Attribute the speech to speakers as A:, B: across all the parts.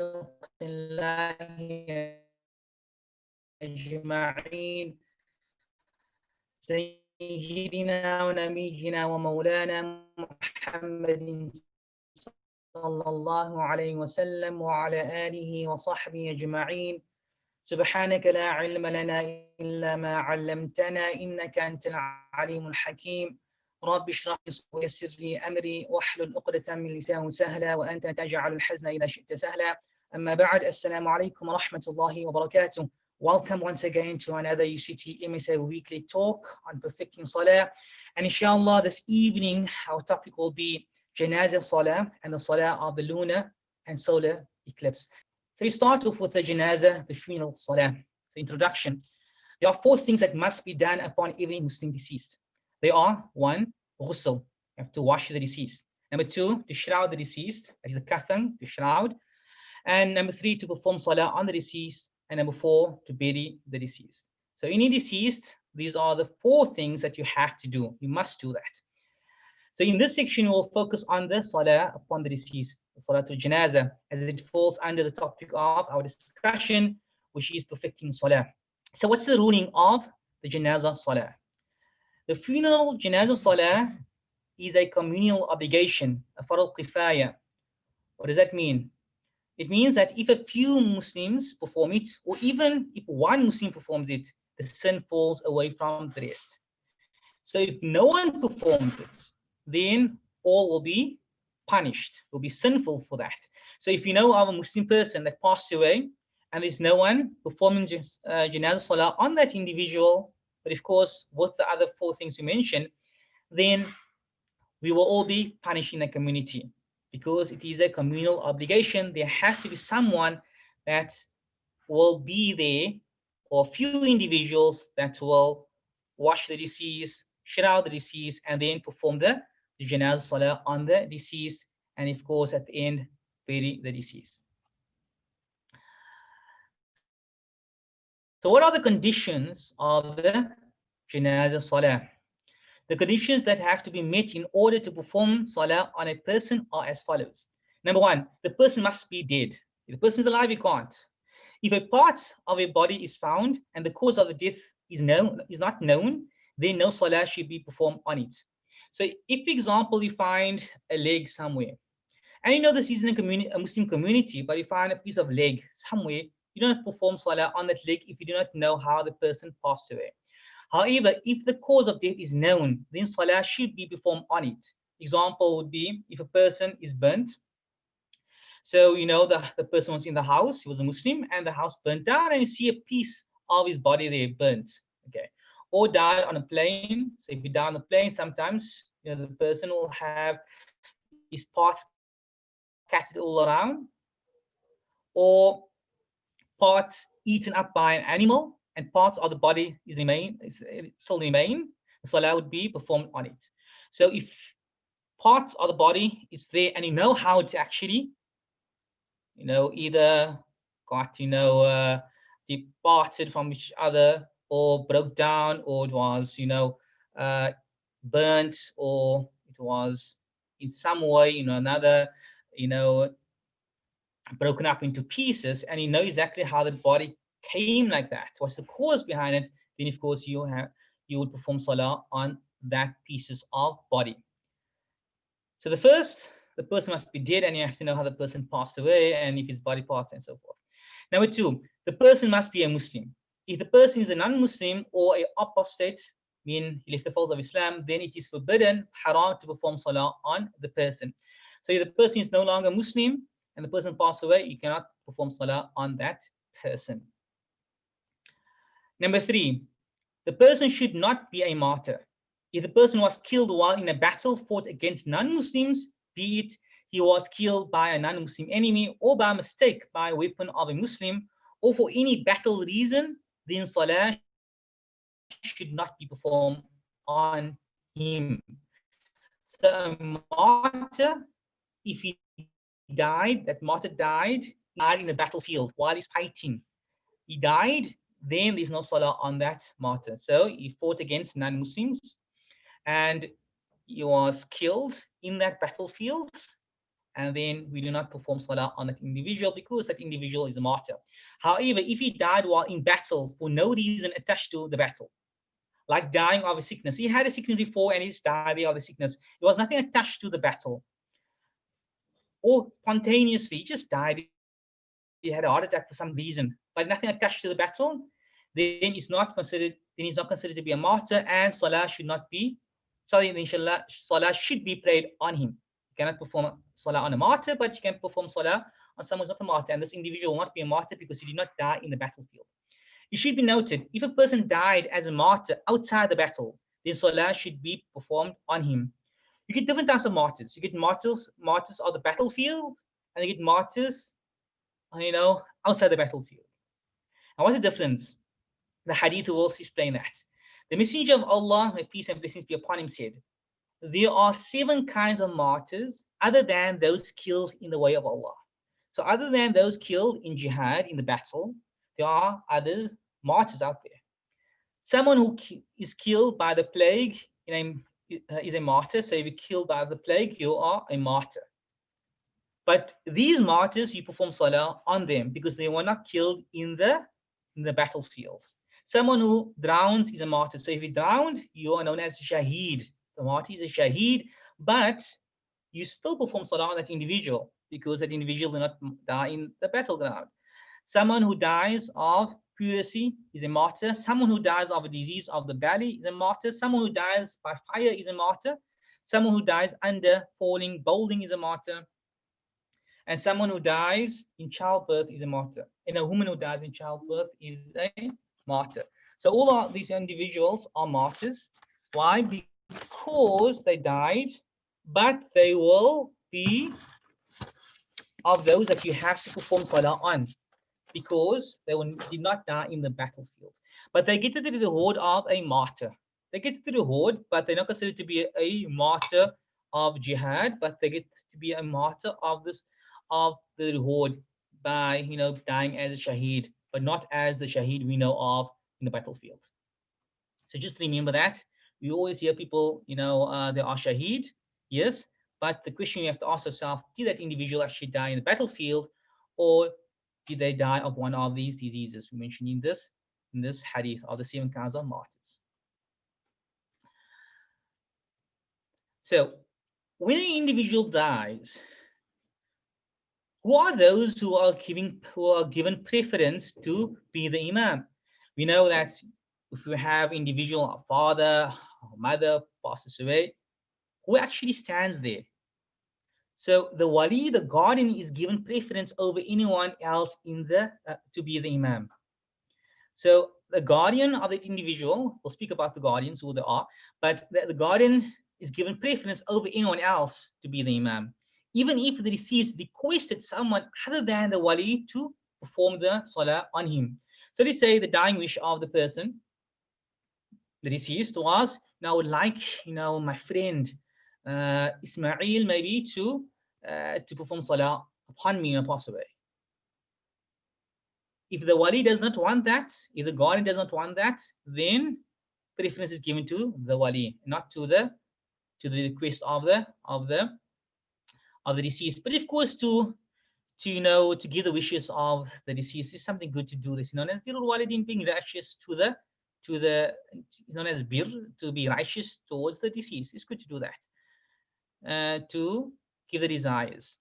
A: الله أجمعين سيدنا ونبينا ومولانا محمد صلى الله عليه وسلم وعلى آله وصحبه أجمعين. سبحانك لا علم لنا إلا ما علمتنا إنك أنت العليم الحكيم. رب اشرح لي صدري ويسر لي أمري واحلل عقدة من لساني سهلا وأنت تجعل الحزن إذا شئت سهلا. أما بعد، السلام عليكم ورحمة الله وبركاته. Welcome once again to another UCT MSA weekly talk on perfecting Salaah. And inshallah, this evening our topic will be Janaazah Salaah and the Salaah of the lunar and solar eclipse. So we start off with the Janaazah, the funeral Salaah. The introduction. There are 4 things that must be done upon every Muslim deceased. They are: 1, ghusl, you have to wash the deceased. Number 2, to shroud the deceased, that is the kafan, to shroud. And number 3, to perform Salah on the deceased. And number 4, to bury the deceased. So any deceased, these are the 4 things that you have to do. You must do that. So in this section, we'll focus on the Salah upon the deceased, the Salatul Janaazah, as it falls under the topic of our discussion, which is perfecting Salah. So what's the ruling of the Janaazah Salah? The funeral Janaazah Salah is a communal obligation, a fard al-kifaya. What does that mean? It means that if a few Muslims perform it, or even if one Muslim performs it, the sin falls away from the rest. So if no one performs it, then all will be punished, will be sinful for that. So if you know of a Muslim person that passed away, and there's no one performing Janaazah Salah on that individual, but of course with the other 4 things we mentioned, then we will all be punishing the community, because it is a communal obligation. There has to be someone that will be there, or a few individuals that will wash the deceased, shroud the deceased, and then perform the Janaazah Salah on the deceased, and of course at the end bury the deceased. So what are the conditions of the Janaazah Salah? The conditions that have to be met in order to perform Salah on a person are as follows. Number 1, the person must be dead. If the person is alive, you can't. If a part of a body is found and the cause of the death is not known, then no Salah should be performed on it. So if, for example, you find a leg somewhere, and you know this is in a Muslim community, but you find a piece of leg somewhere, you don't perform Salah on that leg if you do not know how the person passed away. However, if the cause of death is known, then Salah should be performed on it. Example would be if a person is burnt. So you know the person was in the house, he was a Muslim, and the house burnt down, and you see a piece of his body there burnt. Okay. Or died on a plane. So if you die on a plane, sometimes the person will have his parts scattered all around, or part eaten up by an animal, and parts of the body still remain, the Salah would be performed on it. So if parts of the body is there and you know how to actually, either got, departed from each other, or broke down, or it was, burnt, or it was in some way, another, broken up into pieces, and you know exactly how the body came like that, what's the cause behind it, then of course you would perform Salah on that pieces of body. So the person must be dead, and you have to know how the person passed away and if his body parts and so forth. Number 2, the person must be a Muslim. If the person is a non-Muslim or an apostate, meaning he left the folds of Islam, then it is forbidden, haram, to perform Salah on the person. So if the person is no longer Muslim and the person passed away, you cannot perform Salah on that person. Number 3, the person should not be a martyr. If the person was killed while in a battle fought against non-Muslims, be it he was killed by a non-Muslim enemy, or by mistake by a weapon of a Muslim, or for any battle reason, then Salah should not be performed on him. So a martyr, if he died, that martyr died in the battlefield while he's fighting, he died, then there's no Salah on that martyr. So he fought against non-Muslims and he was killed in that battlefield, and then we do not perform salah on that individual because that individual is a martyr. However, if he died while in battle for no reason attached to the battle, like dying of a sickness, he had a sickness before and he's died of the sickness. There was nothing attached to the battle, or spontaneously he just died. He had a heart attack for some reason, but nothing attached to the battle. Then he's not considered to be a martyr, and salah should not be. Sorry, inshallah, salah should be prayed on him. You cannot perform salah on a martyr, but you can perform salah on someone who's not a martyr, and this individual will not be a martyr because he did not die in the battlefield. It should be noted, if a person died as a martyr outside the battle, then salah should be performed on him. You get different types of martyrs. You get martyrs of the battlefield, and you get martyrs, outside the battlefield. And what's the difference? The hadith will also explain that. The Messenger of Allah, may peace and blessings be upon him, said, there are 7 kinds of martyrs other than those killed in the way of Allah. So other than those killed in jihad, in the battle, there are other martyrs out there. Someone who is killed by the plague is a martyr. So if you're killed by the plague, you are a martyr. But these martyrs, you perform salah on them because they were not killed in the battlefield. Someone who drowns is a martyr. So if you drowned, you are known as shaheed. The martyr is a shaheed, but you still perform salah on that individual because that individual did not die in the battleground. Someone who dies of pleurisy is a martyr. Someone who dies of a disease of the belly is a martyr. Someone who dies by fire is a martyr. Someone who dies under falling boulding is a martyr. And someone who dies in childbirth is a martyr. And a woman who dies in childbirth is a martyr. So all of these individuals are martyrs. Why? Because they died, but they will be of those that you have to perform salah on, because they did not die in the battlefield. But they get to the reward of a martyr. They get to the reward, but they're not considered to be a martyr of jihad, but they get to be a martyr of the reward by dying as a shaheed, but not as the shaheed we know of in the battlefield. So just remember that. We always hear people, they are shaheed, yes, but the question you have to ask yourself, did that individual actually die in the battlefield, or did they die of one of these diseases we mentioned in this hadith of the 7 kinds of martyrs? So when an individual dies, who are those who are given preference to be the imam? We know that if you have individual, a father or mother passes away, who actually stands there? So the wali, the guardian, is given preference over anyone else to be the imam. So the guardian of the individual, we'll speak about the guardians, who they are, but the guardian is given preference over anyone else to be the imam, even if the deceased requested someone other than the wali to perform the salah on him. So let's say the dying wish of the person, the deceased, was, I would like, my friend Ismail maybe to perform salah upon me and pass away. If the wali does not want that, if the guardian does not want that, then preference is given to the wali, not to the request of the deceased. But of course, to give the wishes of the deceased is something good to do. This is known as birrul walidin, being righteous it's known as bir, to be righteous towards the deceased. It's good to do that, to give the desires.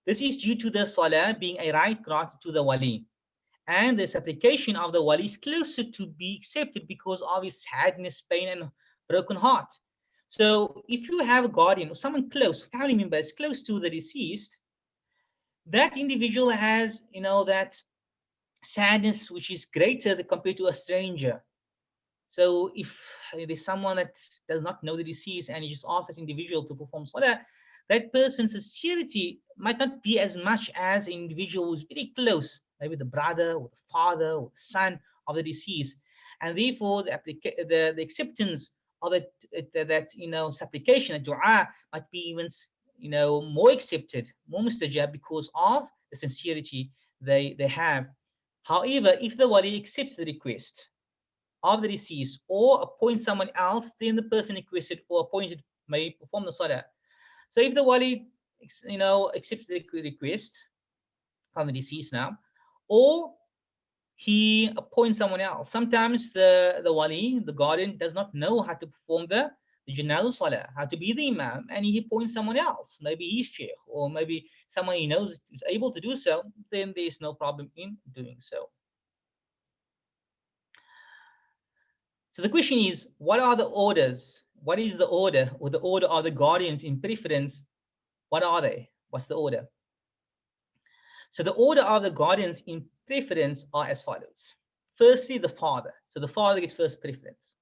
A: This is due to the salah being a right granted to the wali, and this application of the wali is closer to be accepted because of his sadness, pain, and broken heart. So if you have a guardian or someone close, family member is close to the deceased, that individual has, that sadness which is greater compared to a stranger. So if there's someone that does not know the deceased and you just ask that individual to perform salah, that person's sincerity might not be as much as an individual who's very close, maybe the brother or the father or the son of the deceased. And therefore the acceptance of that supplication, that dua, might be even more accepted, more mustajab, because of the sincerity they have. However, if the wali accepts the request of the deceased or appoints someone else, then the person requested or appointed may perform the salah. So if the wali accepts the request from the deceased now, or he appoints someone else. Sometimes the wali, the guardian, does not know how to perform the Janaazah Salah, how to be the Imam, and he appoints someone else. Maybe he's Sheikh, or maybe someone he knows is able to do so, then there's no problem in doing so. So the question is, what are the orders? What is the order, or the order of the guardians in preference? What are they? What's the order? So the order of the guardians in preference are as follows. Firstly, the father. So the father gets first preference.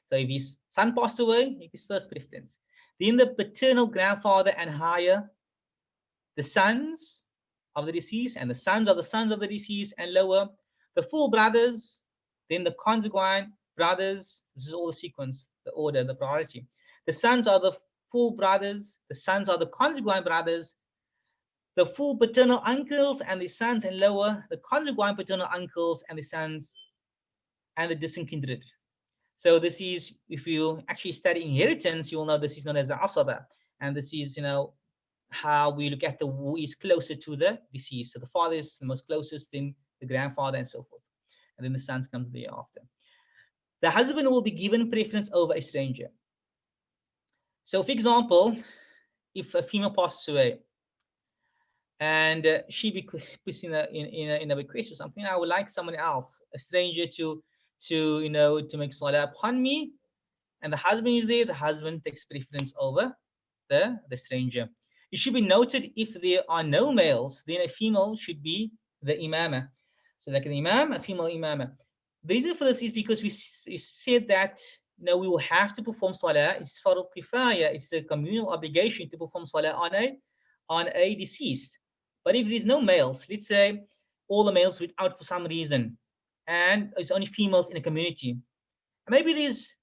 A: So if his son passed away, he gets first preference. Then the paternal grandfather and higher, the sons of the deceased and the sons of the deceased, and lower, the full brothers, then the consanguine brothers. This is all the sequence, the order, the priority. The sons are the full brothers, the sons are the consanguine brothers, the full paternal uncles and the sons, and lower, the consanguine paternal uncles and the sons, and the distant kindred. So this is, if you actually study inheritance, you will know this is known as the asaba. And this is, how we look at who is closer to the deceased. So the father is the most closest, then the grandfather, and so forth. And then the sons comes thereafter. The husband will be given preference over a stranger. So for example, if a female passes away, and she puts in a request or something, I would like someone else, a stranger, to make salah upon me, and the husband is there, the husband takes preference over the stranger. It should be noted, if there are no males, then a female should be the imama. So like an imam, a female imama. The reason for this is because we said that we will have to perform salah. It's farad kifaya. It's a communal obligation to perform salah on a deceased. But if there's no males, let's say all the males went out for some reason, and it's only females in a community, maybe there's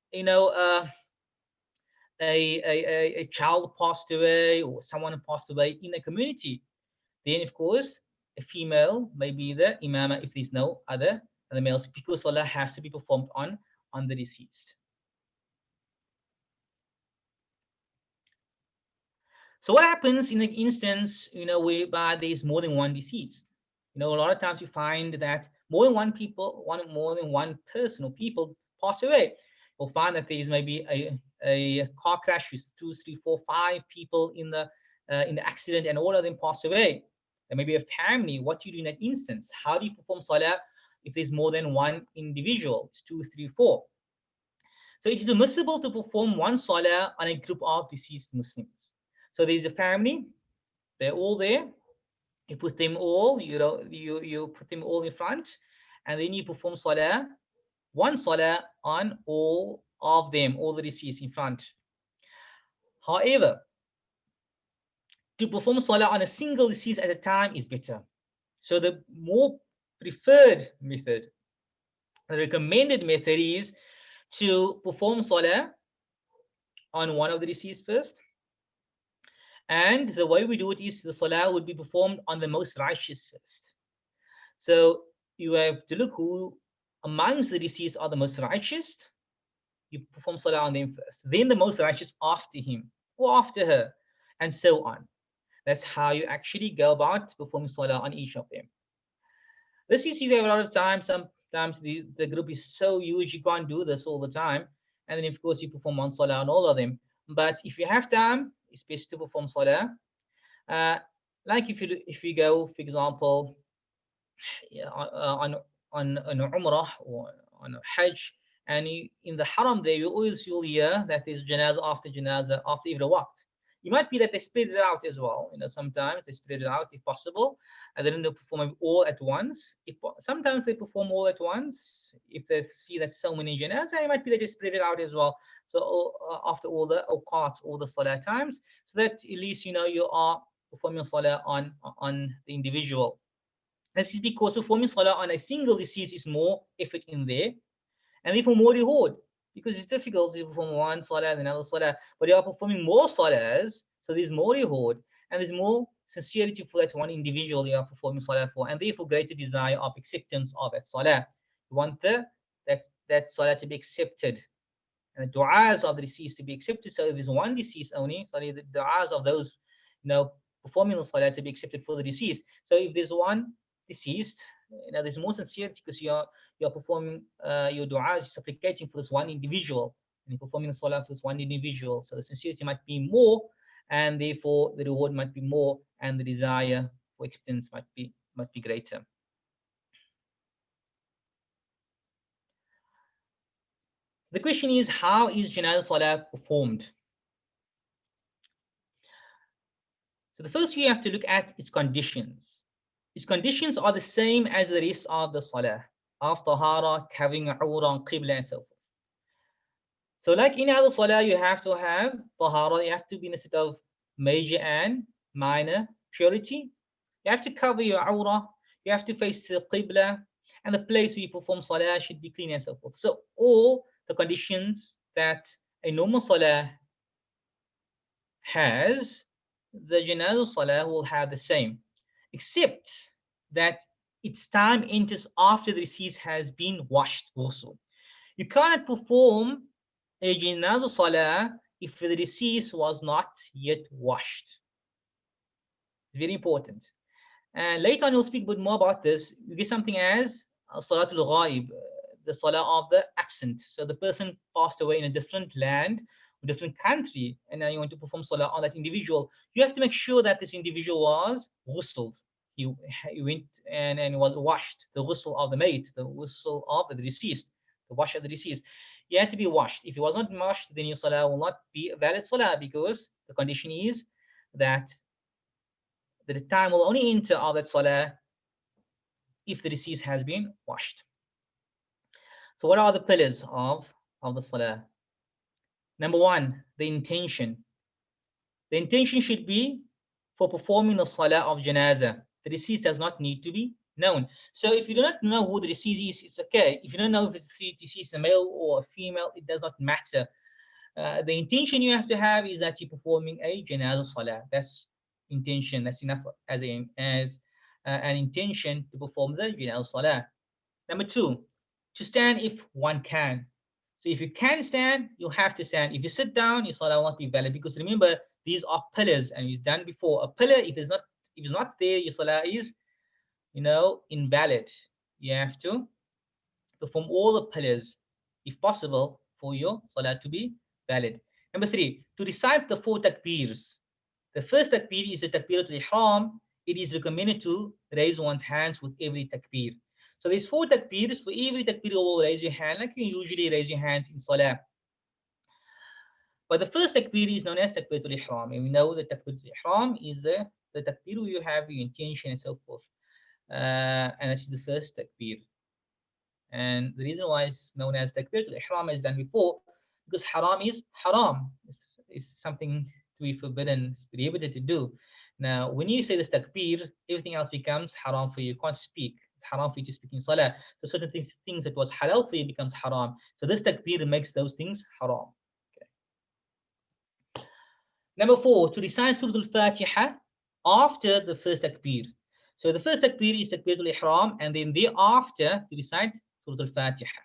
A: a child passed away, or someone passed away in a community, then of course a female may be the imama if there's no other males, because salah has to be performed on the deceased. So what happens in the instance, whereby there's more than one deceased? A lot of times you find that more than one person or people pass away. You'll find that there's maybe a car crash with 2, 3, 4, 5 people in the accident, and all of them pass away. There may be a family. What do you do in that instance? How do you perform salah if there's more than one individual? It's 2, 3, 4. So it is permissible to perform one salah on a group of deceased Muslims. So there's a family, they're all there. You put them all, you put them all in front, and then you perform salah, one salah on all of them, all the deceased in front. However, to perform salah on a single deceased at a time is better. So the more preferred method, the recommended method, is to perform salah on one of the deceased first. And the way we do it is the salah would be performed on the most righteous first. So you have to look who amongst the deceased are the most righteous. You perform salah on them first. Then the most righteous after him or after her, and so on. That's how you actually go about performing salah on each of them. This is if you have a lot of time. Sometimes the group is so huge you can't do this all the time. And then of course you perform one salah on all of them. But if you have time, it's best to perform salah. Like if you go, for example, on Umrah or on Hajj, and in the Haram there, you'll hear that there's Janaazah after every waqt. It might be that they spread it out as well. Sometimes they spread it out if possible, and then they perform it all at once. Sometimes they perform all at once. If they see that so many Janaazah, it might be that they spread it out as well. So after all the awqats, all the salah times, so that at least you are performing salah on the individual. This is because performing salah on a single deceased is more effort in there, and therefore more reward, because it's difficult to perform one salah and another salah, but you are performing more salahs, so there's more reward, and there's more sincerity for that one individual you are performing salah for, and therefore greater desire of acceptance of that salah. You want that salah to be accepted, and the du'as of the deceased to be accepted. So if there's one deceased only, the du'as of those performing the salah to be accepted for the deceased. So if there's one deceased, there's more sincerity because you're performing your dua, supplicating for this one individual, and you're performing the salah for this one individual. So the sincerity might be more, and therefore the reward might be more, and the desire for acceptance might be greater. The question is, how is Janaazah Salah performed? So the first we have to look at its conditions. Its conditions are the same as the rest of the Salah, of Tahara, covering Awra, Qibla, and so forth. So like in other Salah, you have to have Tahara, you have to be in a state of major and minor purity. You have to cover your Awra, you have to face the Qibla, and the place where you perform Salah should be clean and so forth. So all the conditions that a normal Salah has, the Janaazah Salah will have the same, except that its time enters after the deceased has been washed also. You cannot perform a Janaazah Salah if the deceased was not yet washed. It's very important. And later on, we'll speak a bit more about this. You get something as Salatul Ghaib, the Salah of the absent. So the person passed away in a different land, a different country, and now you want to perform Salah on that individual. You have to make sure that this individual was ghusl. He went and was washed, the ghusl of the mate, the ghusl of the deceased, the wash of the deceased. He had to be washed. If he wasn't washed, then your Salah will not be a valid Salah, because the condition is that the time will only enter of that Salah if the deceased has been washed. So what are the pillars of the Salah? Number one, the intention. The intention should be for performing the Salah of Janaazah. The deceased does not need to be known. So if you do not know who the deceased is, it's okay. If you don't know if it's deceased, a male or a female, it does not matter. The intention you have to have is that you're performing a Janaazah Salah. That's intention. That's enough as an intention to perform the Janaazah Salah. Number two, to stand if one can. So if you can stand, you have to stand. If you sit down, your Salah will not be valid, because remember, these are pillars, and we've done before. A pillar, if it's not there, your Salah is, invalid. You have to perform all the pillars, if possible, for your Salah to be valid. Number three, to recite the 4 takbirs. The first takbir is the takbiratul ihram. It is recommended to raise one's hands with every takbir. So there's 4 takbirs. For every takbir, you will raise your hand like you usually raise your hands in Salah. But the first takbir is known as takbiratul ihram. And we know that takbiratul ihram is the takbir where you have your intention and so forth. And that is the first takbir. And the reason why it's known as takbiratul ihram, as done before, because haram is haram. It's something to be forbidden, to be prohibited to do. Now, when you say this takbir, everything else becomes haram for you. You can't speak. It's haram for you to speak in Salah. So certain things that was halal for you becomes haram. So this takbir makes those things haram. Okay. Number 4, to recite Surah Al-Fatiha after the first takbir. So the first takbir is takbiratul ihram, and then thereafter to recite Surah Al-Fatiha.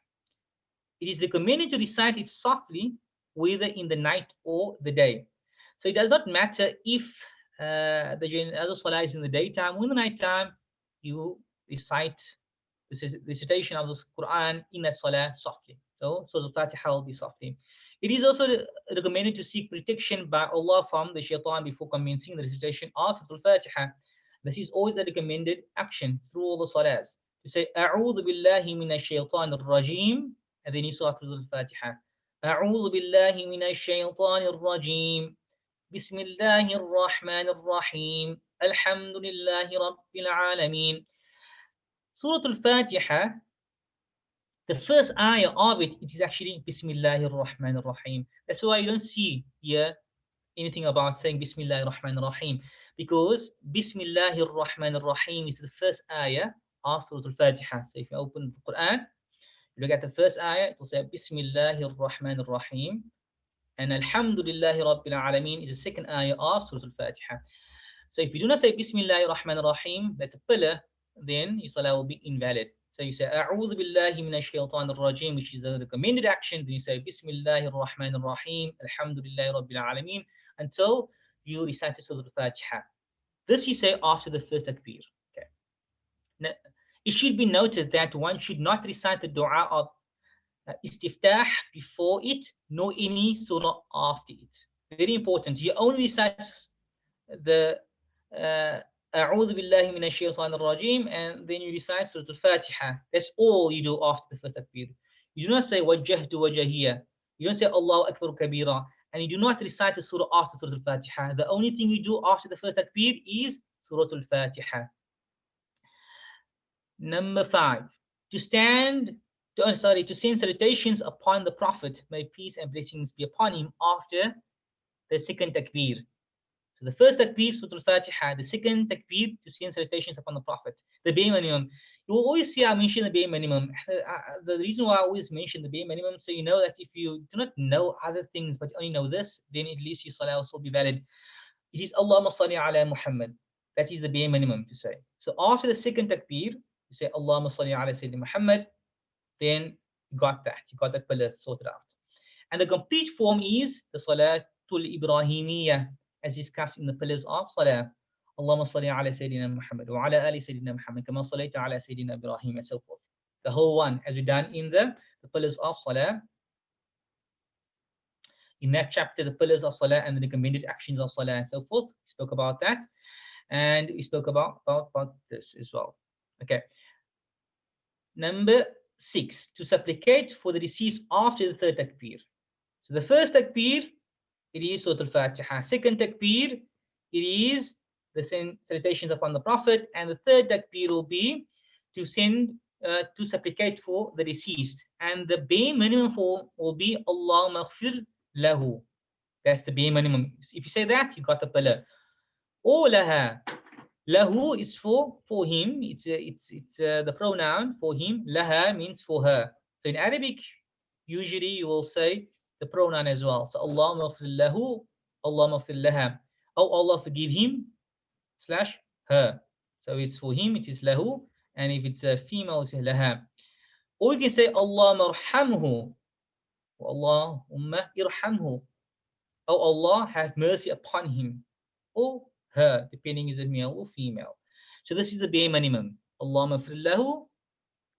A: It is recommended to recite it softly, whether in the night or the day. So it does not matter if the Janaazah Salah is in the daytime or in the nighttime, you recite the recitation of the Quran in that Salah softly. So the Fatiha will be softly. It is also recommended to seek protection by Allah from the shaitan before commencing the recitation of Surah Al-Fatiha. This is always a recommended action through all the Salahs. To say, A'udhu billahi minash shaitanir rajim, and then you saw Surah Al-Fatiha. A'udhu billahi minash shaitanir rajim. Bismillahir rahmanir rahim. Alhamdulillahi rabbil alameen. Surah Al-Fatiha, the first ayah of it is actually Bismillahir rahmanir rahim. That's why you don't see here anything about saying Bismillahir rahmanir rahim, because Bismillahir rahmanir rahim is the first ayah of Surah Al-Fatiha. So if you open the Quran, you look at the first ayah, it will say Bismillahir rahmanir rahim, and Alhamdulillahi rabbil alameen is the second ayah of Surah Al-Fatiha. So if you do not say Bismillahir rahmanir rahim, that's a pillar, then your Salah will be invalid. So you say A'udhu billahi minash shaitanir rajim, which is the recommended action. Then you say Bismillahir rahmanir rahim, Alhamdulillahi rabbil alameen, until you recite Surah Al-Fatiha. This you say after the first takbir. Okay. Now, it should be noted that one should not recite the dua of istiftah before it, nor any surah after it. Very important. You only recite the أعوذ بالله من الشيطان الرجيم, and then you recite Surah Al-Fatiha. That's all you do after the first takbir. You do not say وجهت وجهية. You don't say Allahu Akbar Kabira. And you do not recite the surah after Surah Al-Fatiha. The only thing you do after the first takbir is Surah Al-Fatiha. Number 5. To stand, to send salutations upon the Prophet, may peace and blessings be upon him, after the second takbir. So the first takbir, Surah Al-Fatiha. The second takbir, to send salutations upon the Prophet. The bare minimum. You will always see I mention the bare minimum. The reason why I always mention the bare minimum, so you know that if you do not know other things but only know this, then at least your salah will still be valid. It is Allahumma salli ala Muhammad. That is the bare minimum to say. So after the second takbir, you say Allahumma salli ala Sayyidina Muhammad. Then you got that. You got that pillar sorted out. And the complete form is the Salatul Ibrahimiyya, as discussed in the pillars of Salah. Allahumma salli ala Sayyidina Muhammad wa ala ali Sayyidina Muhammad kama sallaita ala Sayyidina Ibrahim, and so forth. The whole one, as we done in the pillars of Salah. In that chapter, the pillars of Salah and the recommended actions of Salah and so forth, we spoke about that. And we spoke about this as well. Okay. Number 6, to supplicate for the deceased after the third takbir. So the first takbir, it is Surah Al-Fatiha. Second takbir, it is the salutations upon the Prophet. And the third takbir will be to supplicate for the deceased. And the bare minimum form will be Allahumma ighfir lahu. That's the bare minimum. If you say that, you got the pillar. Or laha. Lahu is for him. It's the pronoun for him. Laha means for her. So in Arabic, usually you will say the pronoun as well. So Allahumma ighfir lahu, Allahumma ighfir laha. Oh, Allah forgive him / her. So it's for him, it is lahu. And if it's a female, it's laha. Or you can say Allahumma irhamhu. Allahumma irhamhu. Oh, Allah have mercy upon him. Or her, depending is it male or female. So this is the bare minimum. Allahumma ighfir lahu.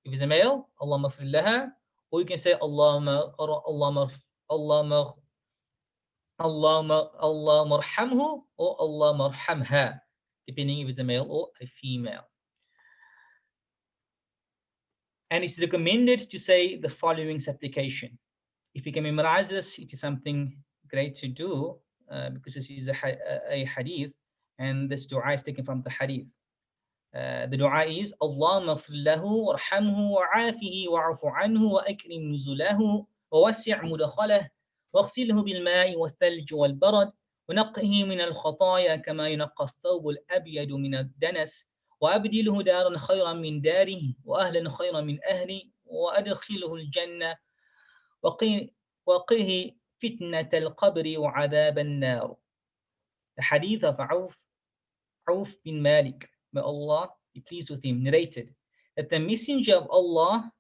A: If it's a male, Allahumma ighfir laha. Or you can say Allahumma arhamhu or Allahumma arhamha, depending if it's a male or a female. And it's recommended to say the following supplication. If you can memorize this, it is something great to do, because this is a hadith, and this dua is taken from the hadith. The dua is Allahumma ighfir lahu warhamhu wa'afihi wa'afu anhu wa akrim nuzulahu wa wasi' mudkhalahu واغسله بالماء والثلج والبرد ونقه من الخطايا كما ينقى الثوب الأبيض من الدنس وأبدله دارا خيرا من داره وأهلا خيرا من أهله وأدخله الجنة وقه فتنة القبر وعذاب النار. The hadith of Auf bin Malik, may Allah be pleased with him, narrated that the messenger of Allah,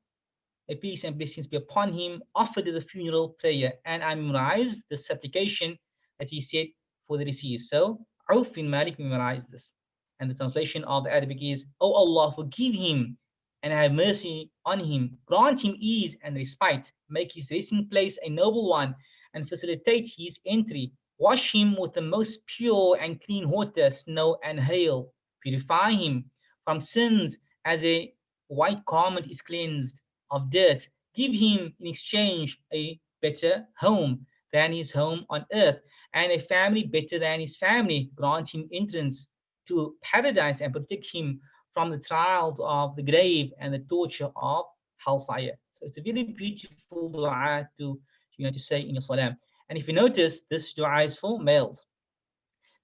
A: may peace and blessings be upon him, offered the funeral prayer, and I memorized the supplication that he said for the deceased. So Auf bin Malik memorized this. And the translation of the Arabic is, O Allah, forgive him and have mercy on him, grant him ease and respite, make his resting place a noble one, and facilitate his entry. Wash him with the most pure and clean water, snow and hail. Purify him from sins as a white garment is cleansed of dirt. Give him in exchange a better home than his home on earth, and a family better than his family. Grant him entrance to paradise and protect him from the trials of the grave and the torture of hellfire. So it's a very beautiful dua to say in your salam. And if you notice, this dua is for males.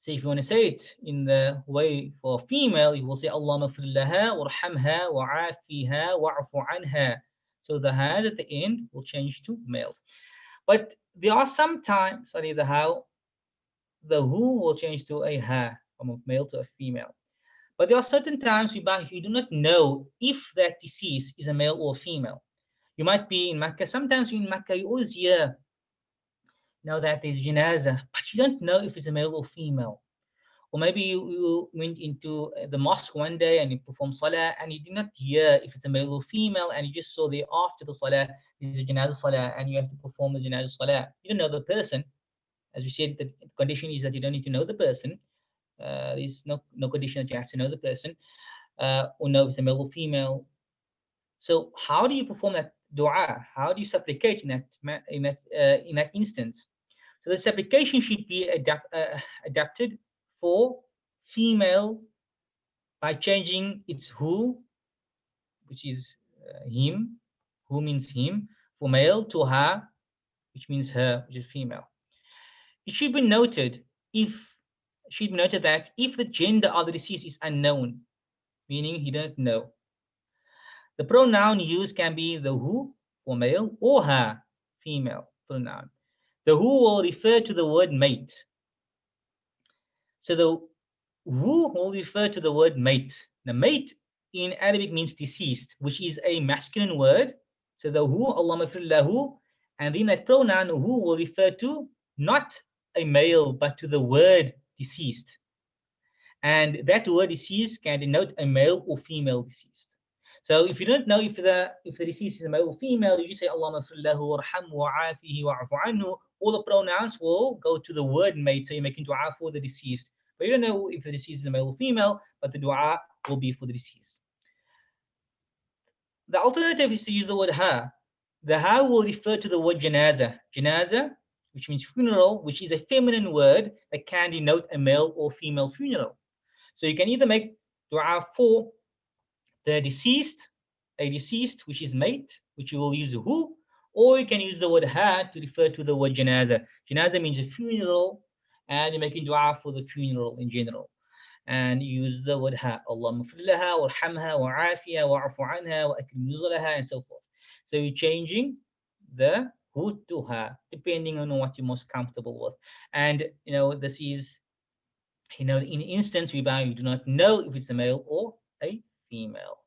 A: So if you want to say it in the way for female, you will say Allahumma ighfir laha warhamha wa'afiha wa'fu anha. So the ha at the end will change to males. But there are some times, the who will change to a ha, from a male to a female. But there are certain times whereby you do not know if that deceased is a male or a female. You might be in Makkah. Sometimes in Makkah you always hear that there's Janaazah, but you don't know if it's a male or female. Or maybe you went into the mosque one day and you performed salah and you did not hear if it's a male or female, and you just saw there after the salah there's a janazah salah and you have to perform the janazah salah. You don't know the person. As we said, the condition is that you don't need to know the person. There's no condition that you have to know the person, or know if it's a male or female. So how do you perform that dua? How do you supplicate in that instance? So the supplication should be adapted for female by changing its who, which is him, who means him, for male, to her, which means her, which is female. It should be noted that if the gender of the deceased is unknown, meaning he doesn't know, the pronoun used can be the who for male or her, female pronoun. The who will refer to the word mate. So the who will refer to the word mate. The mate in Arabic means deceased, which is a masculine word. So the who, Allahumma fir lahu, and then that pronoun who will refer to not a male, but to the word deceased. And that word deceased can denote a male or female deceased. So if you don't know if the deceased is a male or female, you just say Allahumma fir lahu warhamhu wa'afihi wa'afu anhu. All the pronouns will go to the word mate, so you're making dua for the deceased. But you don't know if the deceased is a male or female, but the dua will be for the deceased. The alternative is to use the word ha. The ha will refer to the word janazah. Janaazah, which means funeral, which is a feminine word that can denote a male or female funeral. So you can either make dua for the deceased, a deceased, which is mate, which you will use who, or you can use the word ha to refer to the word janazah. Janazah means a funeral, and you're making dua for the funeral in general. And use the word ha. Allahumma fir laha warhamha wa'afiha wa'afu anha wa akrim nuzulaha, and so forth. So you're changing the who to ha, depending on what you're most comfortable with. And this is in instance whereby you do not know if it's a male or a female.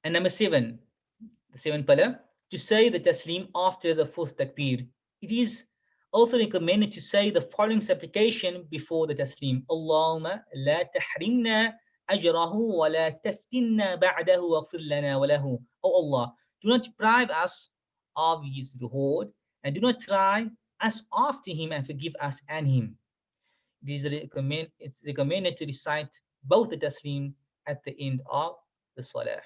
A: And number 7, the 7th pillar, to say the taslim after the 4th takbir. It is also recommended to say the following supplication before the taslim. Allahumma la tahrimna ajrahu wa la taftinna ba'dahu wa ghfir lana wa lahu. Oh Allah, do not deprive us of his reward, and do not try us after him, and forgive us and him. It's recommended to recite both the taslim at the end of the salah.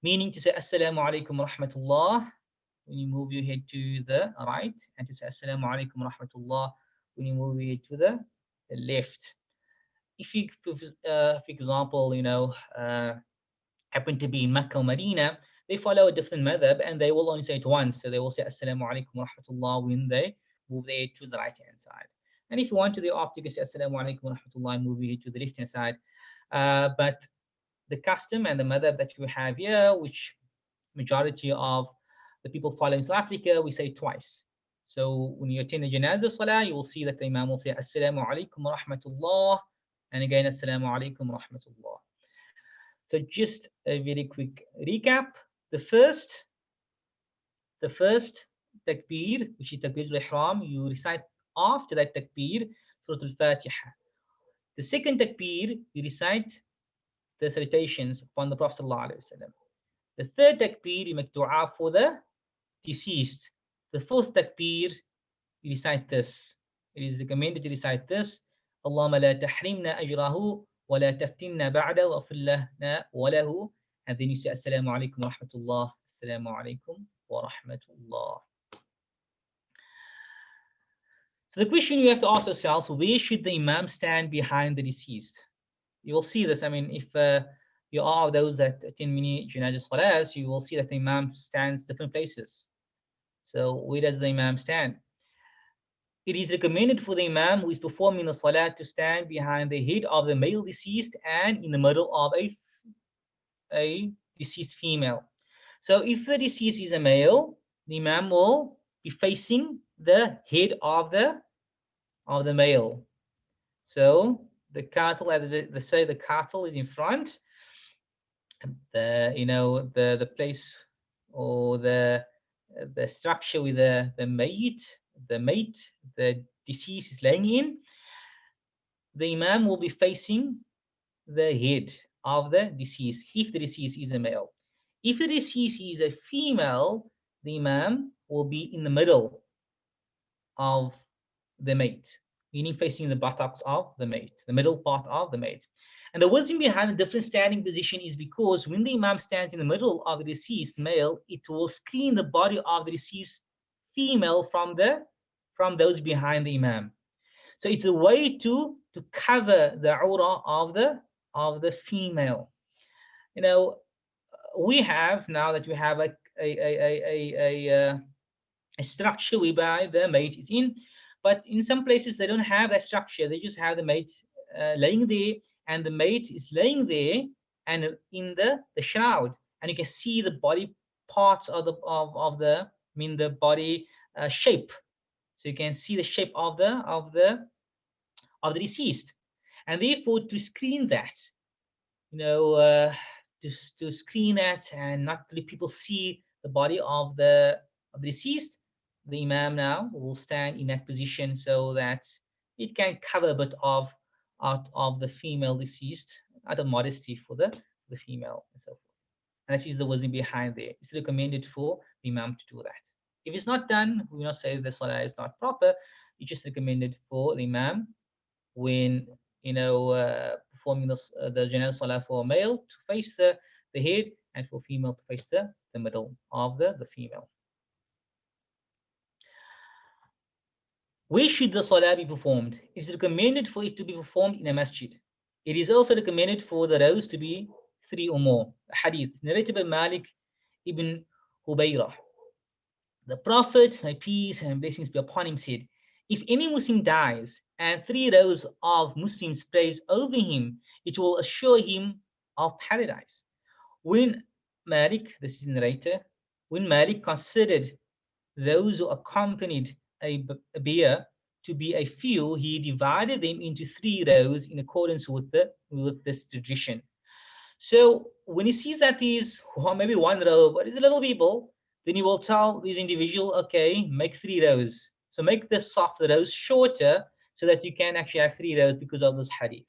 A: Meaning to say Assalamu alaikum wa rahmatullah when you move your head to the right, and to say Assalamu alaikum wa rahmatullah when you move your head to the left. If you, for example, happen to be in Makkah or Medina, they follow a different madhab and they will only say it once. So they will say Assalamu alaikum wa rahmatullah when they move their head to the right hand side. And if you want to, thereafter, you can say Assalamu alaikum wa rahmatullah and move your head to the left hand side. But the custom and the madhab that we have here, which majority of the people follow in South Africa, we say twice. So when you attend the Janaazah Salah, you will see that the Imam will say Assalamu alaikum wa rahmatullah, and again Assalamu alaikum wa rahmatullah. So just a very quick recap. The first takbir, which is takbir al-ihram, you recite after that takbir Surah al-Fatiha. The second takbir, you recite the salutations upon the Prophet ﷺ. The third takbir, you make dua for the deceased. The fourth takbir, you recite this. It is recommended to recite this. Allahumma la tahrimna ajrahu wa la taftinna ba'da wa ghfir lana wa lahu. And then you say Assalamu alaikum wa rahmatullah. Assalamu alaikum wa rahmatullah. So the question we have to ask ourselves, where should the Imam stand behind the deceased? You will see this. I mean, if you are those that attend many Janaazah Salahs, you will see that the Imam stands different places. So where does the Imam stand? It is recommended for the Imam who is performing the Salah to stand behind the head of the male deceased and in the middle of a deceased female. So if the deceased is a male, the Imam will be facing the head of the male. So the cattle, as they say, the cattle is in front. The place or the structure with the mayit, mate, the deceased is laying in, the Imam will be facing the head of the deceased, if the deceased is a male. If the deceased is a female, the Imam will be in the middle of the mate, meaning facing the buttocks of the mate, the middle part of the mate. And the wisdom behind the different standing position is because when the Imam stands in the middle of the deceased male, it will screen the body of the deceased female from those behind the Imam. So it's a way to cover the aura of the female. You know, we have, now that we have a structure whereby the mate is in, but in some places they don't have that structure. They just have the mate laying there, and the mate is laying there and in the shroud, and you can see the body parts of the body shape. So you can see the shape of the deceased, and therefore to screen that, you know, to screen that and not let people see the body of the deceased, the Imam now will stand in that position so that it can cover a bit of out of the female deceased, out of modesty for the female and so forth. And that is the wisdom behind there. It's recommended for the Imam to do that. If it's not done, we will not say the salah is not proper. It's just recommended for the Imam when, you know, performing the Janaazah salah for a male to face the head, and for female to face the middle of the female. Where should the salah be performed? It is recommended for it to be performed in a masjid. It is also recommended for the rows to be 3 or more. A hadith narrated by Malik ibn Hubayrah. The Prophet, may peace and blessings be upon him, said, if any Muslim dies and 3 rows of Muslims praise over him, it will assure him of paradise. When Malik, this is the narrator, when Malik considered those who accompanied a bier to be a few, he divided them into 3 rows in accordance with this tradition. So when he sees that there's maybe 1 row, but it's a little people, then he will tell this individual, okay, make 3 rows. So make the rows shorter so that you can actually have 3 rows because of this hadith.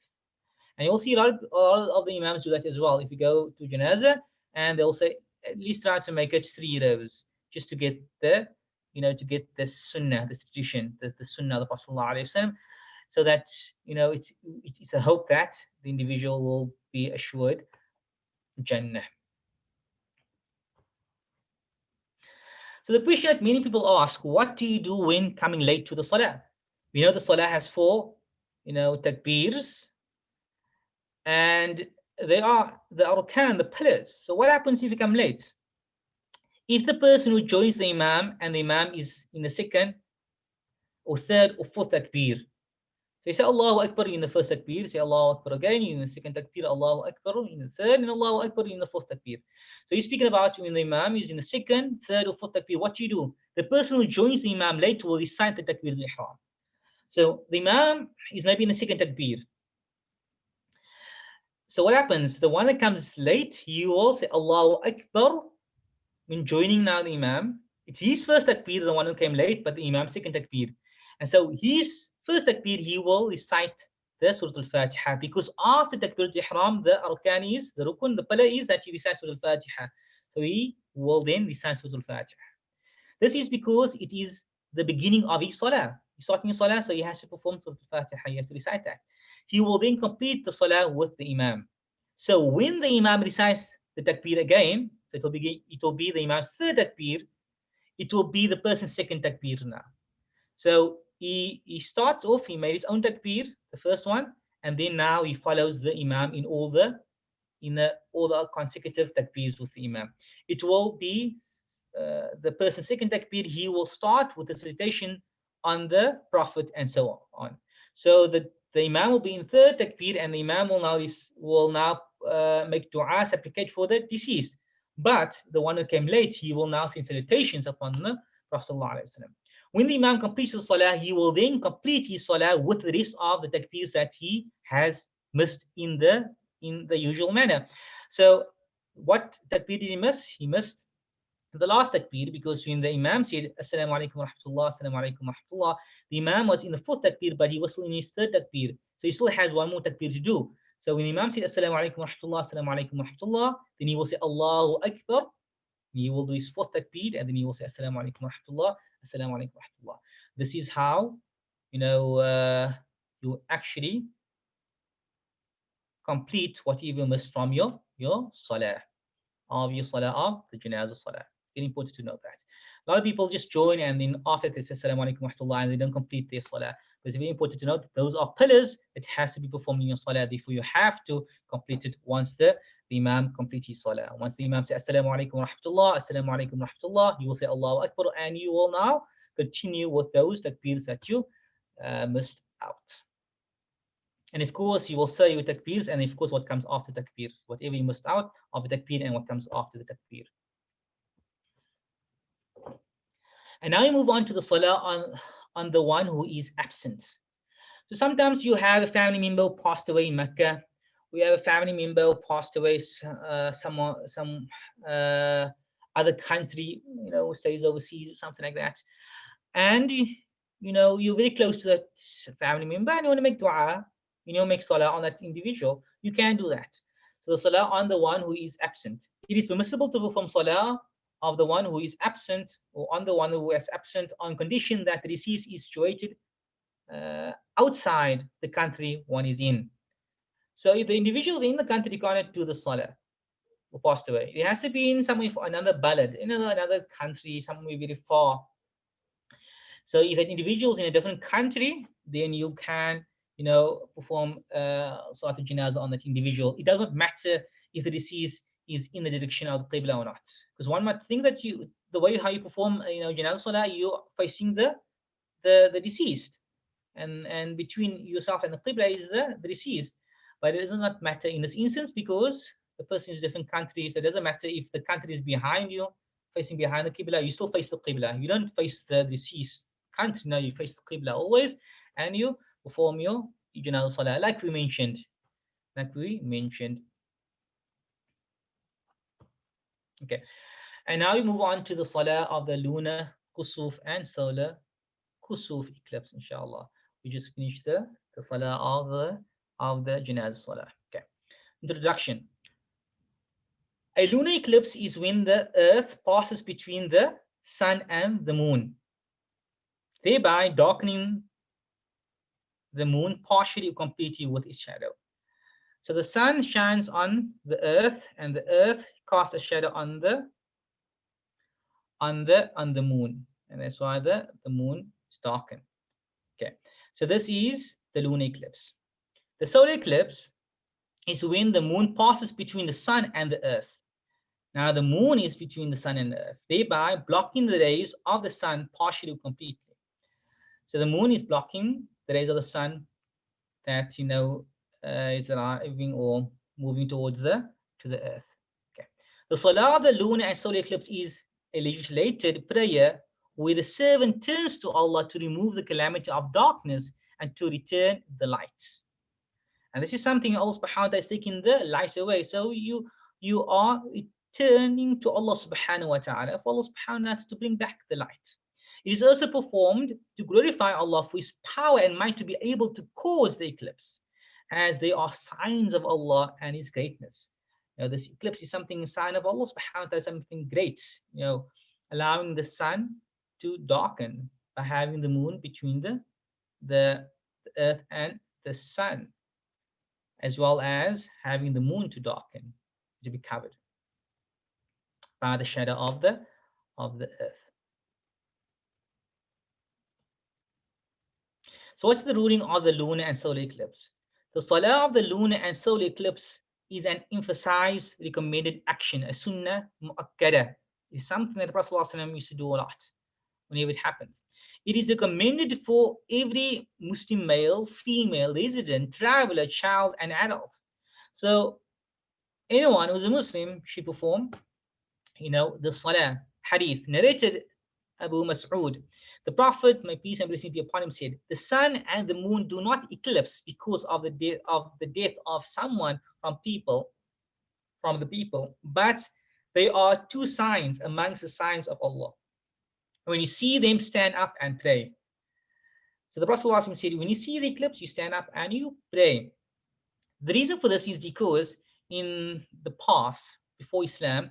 A: And you'll see a lot of the Imams do that as well. If you go to Janaazah, and they'll say, at least try to make it 3 rows, just to get the, you know, to get the sunnah, the tradition, the sunnah of the Prophet ﷺ, so that, you know, it's a hope that the individual will be assured Jannah. So the question that many people ask, what do you do when coming late to the salah? We know the salah has 4, you know, takbirs, and they are the arkan, the pillars. So what happens if you come late? If the person who joins the Imam and the Imam is in the 2nd or 3rd or 4th takbir, so you say Allahu Akbar in the 1st takbir, say Allahu Akbar again in the 2nd takbir, Allahu Akbar in the 3rd, and Allahu Akbar in the 4th takbir. So you're speaking about when the Imam is in the 2nd, 3rd or 4th takbir, what do you do? The person who joins the Imam late will recite the takbir al-ihram. So the Imam is maybe in the 2nd takbir. So what happens? The one that comes late, he will say Allahu Akbar when joining now the Imam. It's his 1st takbir, the one who came late, but the Imam's 2nd takbir. And so his 1st takbir, he will recite the Surah Al-Fatiha, because after takbir al-ihram, the arkan is, the rukun, the pillar is that he recites Surah Al-Fatiha. So he will then recite Surah Al-Fatiha. This is because it is the beginning of his salah. He's starting his salah, so he has to perform Surah Al-Fatiha, he has to recite that. He will then complete the salah with the Imam. So when the Imam recites the takbir again, so it will be the Imam's 3rd takbir, it will be the person's 2nd takbir now. So he starts off, he made his own takbir, the first one, and then now he follows the Imam in all the consecutive takbirs with the Imam. It will be the person's 2nd takbir, he will start with the salutation on the Prophet and so on. So the Imam will be in 3rd takbir, and the Imam will now make dua, supplicate for the deceased. But the one who came late, he will now send salutations upon the Prophet ﷺ. When the Imam completes the salah, he will then complete his salah with the rest of the takbirs that he has missed in the usual manner. So what takbir did he miss? He missed the last takbir, because when the Imam said Assalamu alaikum wa rahmatullah, Assalamu alaikum wa rahmatullah, the Imam was in the fourth takbir, but he was still in his third takbir. So he still has one more takbir to do. So when the Imam said Assalamu alaikum wa rahmatullah, Assalamu alaikum wa rahmatullah, then he will say Allahu Akbar. He will do his fourth takbir, and then he will say Assalamu alaikum wa rahmatullah, Assalamu alaikum wa rahmatullah. This is how, you actually complete what you missed from your salah, of your salah of the Janaazah salah. Very important to know that. A lot of people just join and then after they say Assalamu alaikum wa rahmatullah and they don't complete their salah. But it's very important to note that those are pillars that has to be performed in your salah. Therefore, you have to complete it once the Imam completes his salah. Once the Imam says Assalamu alaikum wa rahmatullah, Assalamu alaikum wa rahmatullah, you will say Allahu Akbar, and you will now continue with those takbirs that you missed out. And of course, you will say your takbirs, and of course, what comes after takbir, whatever you missed out of the takbir and what comes after the takbir. And now you move on to the salah on the one who is absent. So sometimes you have a family member who passed away in Mecca. We have a family member who passed away some other country, who stays overseas or something like that. And you're very close to that family member and you want to make dua, make salah on that individual. You can do that. So the salah on the one who is absent. It is permissible to perform salah of the one who is absent, or on the one who is absent, on condition that the deceased is situated outside the country one is in. So if the individual is in the country cannot do the salah or passed away, it has to be in somewhere for another balad, in another country, somewhere very far. So if an individual is in a different country, then you can perform Salat al-Janazah on that individual. It does not matter if the deceased is in the direction of the Qibla or not. Because one might think that the way how you perform Janazah Salah, you're facing the deceased. And between yourself and the Qibla is the deceased. But it does not matter in this instance because the person is in a different country. So it doesn't matter if the country is behind you, facing behind the Qibla, you still face the Qibla. You don't face the deceased country, no, you face the Qibla always, and you perform your Janazah Salah like we mentioned. Okay, and now we move on to the Salah of the lunar kusuf and solar kusuf eclipse, inshallah. We just finished the Salah of the Janazah Salah. Okay, introduction. A lunar eclipse is when the earth passes between the sun and the moon, thereby darkening the moon partially or completely with its shadow. So the sun shines on the earth and the earth casts a shadow on the moon, and that's why the moon is darkened. Okay, so this is the lunar eclipse. The solar eclipse is when the moon passes between the sun and the earth. Now the moon is between the sun and the earth, thereby blocking the rays of the sun partially or completely. So the moon is blocking the rays of the sun that is arriving or moving towards the earth. Okay. The Salah of the lunar and solar eclipse is a legislated prayer where the servant turns to Allah to remove the calamity of darkness and to return the light. And this is something Allah subhanahu wa ta'ala is taking the light away. So you are returning to Allah subhanahu wa ta'ala, for Allah subhanahu wa ta'ala to bring back the light. It is also performed to glorify Allah for His power and might to be able to cause the eclipse, as they are signs of Allah and His greatness. This eclipse is something, a sign of Allah subhanahu wa ta'ala, something great, allowing the sun to darken by having the moon between the earth and the sun, as well as having the moon to darken, to be covered by the shadow of the earth. So what's the ruling of the lunar and solar eclipse? The Salah of the lunar and solar eclipse is an emphasized, recommended action, a sunnah mu'akkada. It's something that the Prophet ﷺ used to do a lot whenever it happens. It is recommended for every Muslim male, female, resident, traveler, child, and adult. So anyone who's a Muslim should perform, the Salah. Hadith narrated Abu Mas'ud. The Prophet, may peace and blessings be upon him, said, "The sun and the moon do not eclipse because of the death of someone from the people, but They are two signs amongst the signs of Allah. When you see them, stand up and pray. So the Prophet ﷺ said, when you see the eclipse, you stand up and you pray. The reason for this is because in the past, before Islam,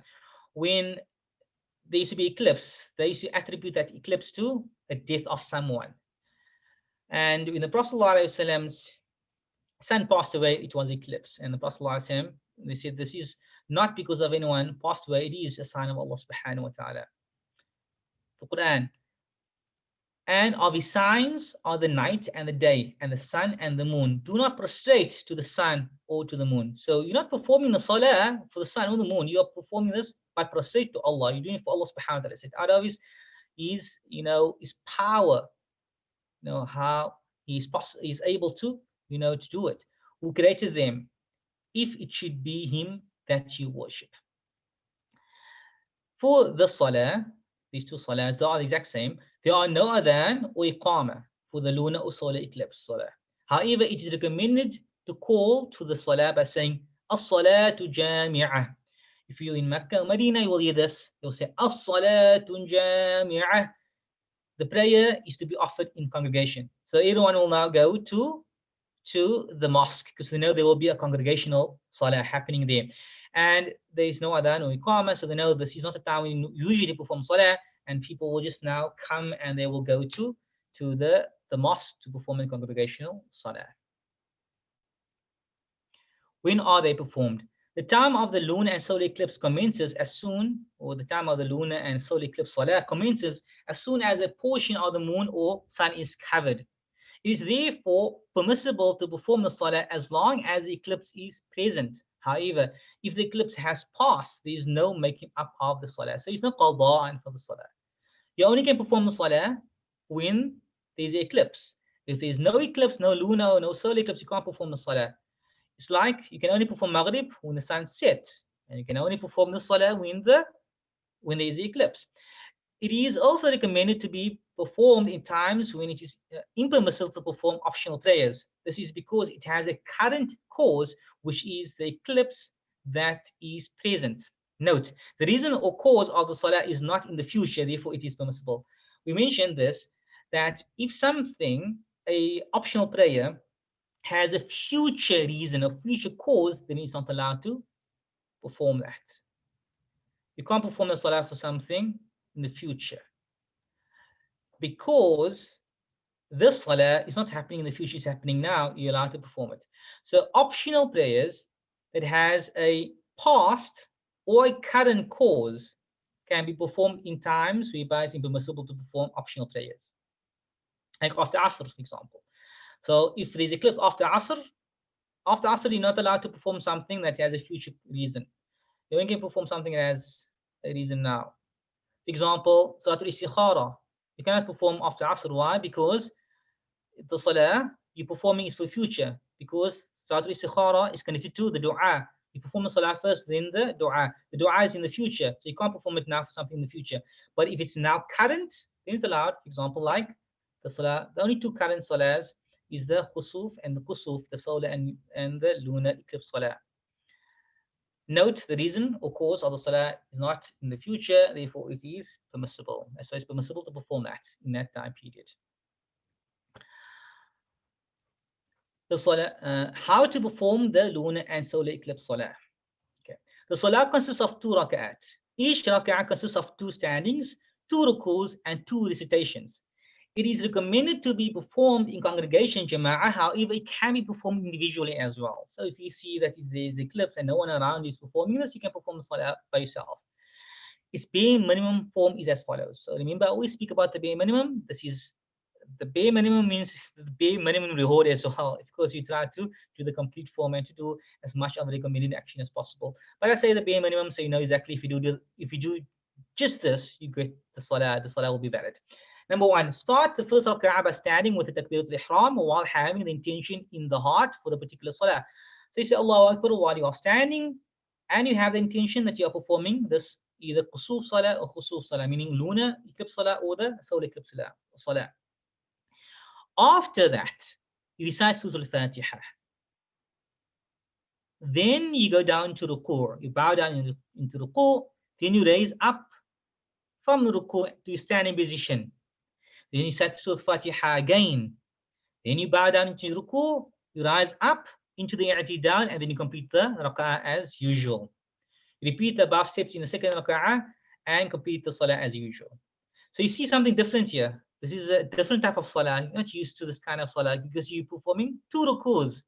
A: when there used to be eclipse, they used to attribute that eclipse to a death of someone. And when the Prophet ﷺ's son passed away, it was eclipse. And the Prophet ﷺ, they said, this is not because of anyone passed away, it is a sign of Allah subhanahu wa ta'ala. The Quran. And of his signs are the night and the day, and the sun and the moon. Do not prostrate to the sun or to the moon. So you're not performing the salah for the sun or the moon. You are performing this by prostrate to Allah. You're doing it for Allah subhanahu wa ta'ala. It's out of his power, how he's able to, to do it. Who created them, if it should be him that you worship. For the salah, these two salahs, they are the exact same. There are no adhan or iqamah for the lunar or solar eclipse salah. However, it is recommended to call to the salah by saying as-salatu jami'ah. If you're in Mecca or Medina, you will hear this. They'll say as-salatu jami'ah. The prayer is to be offered in congregation. So everyone will now go to the mosque because they know there will be a congregational salah happening there. And there is no adhan or iqamah, so they know this is not a time when you usually perform salah, and people will just now come and they will go to the mosque to perform a congregational salah. When are they performed? The time of the lunar and solar eclipse commences as soon, or the time of the lunar and solar eclipse salah commences as soon as a portion of the moon or sun is covered. It is therefore permissible to perform the salah as long as the eclipse is present. However, if the eclipse has passed, there is no making up of the salah. So it's no qada'an for the salah. You only can perform the salah when there's an eclipse. If there's no eclipse, no lunar or no solar eclipse, you can't perform the salah. It's like you can only perform maghrib when the sun sets, and you can only perform the salah when there is an eclipse. It is also recommended to be performed in times when it is impermissible to perform optional prayers. This is because it has a current cause, which is the eclipse that is present. Note, the reason or cause of the salah is not in the future, therefore it is permissible. We mentioned this, that if something, a optional prayer, has a future reason, a future cause, then it's not allowed to perform that. You can't perform the salah for something in the future, because this salah is not happening in the future, it's happening now, you're allowed to perform it. So optional prayers that has a past or a current cause can be performed in times whereby it's impermissible to perform optional prayers, like after Asr, for example. So if there's eclipse after Asr, you're not allowed to perform something that has a future reason. You only can perform something that has a reason now. For example, Salatul Istikhara, you cannot perform after Asr. Why? Because the Salah you're performing is for future. Because Salatul Istikhara is connected to the Dua. You perform the Salah first, then the Dua. The Dua is in the future, so you can't perform it now for something in the future. But if it's now current, then it's allowed. For example, like the Salah, the only two current Salahs is the Khusuf and the Kusuf, the solar and the lunar eclipse Salah. Note, the reason or cause of the salah is not in the future, therefore it is permissible. So it's permissible to perform that in that time period. The salah, how to perform the lunar and solar eclipse salah. Okay. The salah consists of 2 rak'at. Each rak'at consists of 2 standings, 2 rukus, and 2 recitations. It is recommended to be performed in congregation jama'ah, however, it can be performed individually as well. So if you see that if there is eclipse and no one around is performing this, you can perform the salah by yourself. Its bare minimum form is as follows. So remember, I always speak about the bare minimum. This is the bare minimum, means the bare minimum reward as well. Of course, you try to do the complete form and to do as much of the recommended action as possible. But I say the bare minimum, so you know exactly if you do just this, you get the salah will be valid. Number 1, start the first rak'ah by standing with the takbiratul ihram while having the intention in the heart for the particular salah. So you say Allahu Akbar while you are standing, and you have the intention that you are performing this either kusuf salah or khusuf salah, meaning lunar eclipse salah or the solar eclipse salah. After that, you recite Surah Al-Fatiha. Then you go down to ruku'. You bow down into ruku', Then you raise up from the ruku to standing position. Then you start Surah Fatiha again. Then you bow down into ruku, you rise up into the i'tidal, and then you complete the rak'ah as usual. Repeat the above steps in the second rak'ah and complete the salah as usual. So you see something different here. This is a different type of salah. You're not used to this kind of salah because you're performing 2 rukus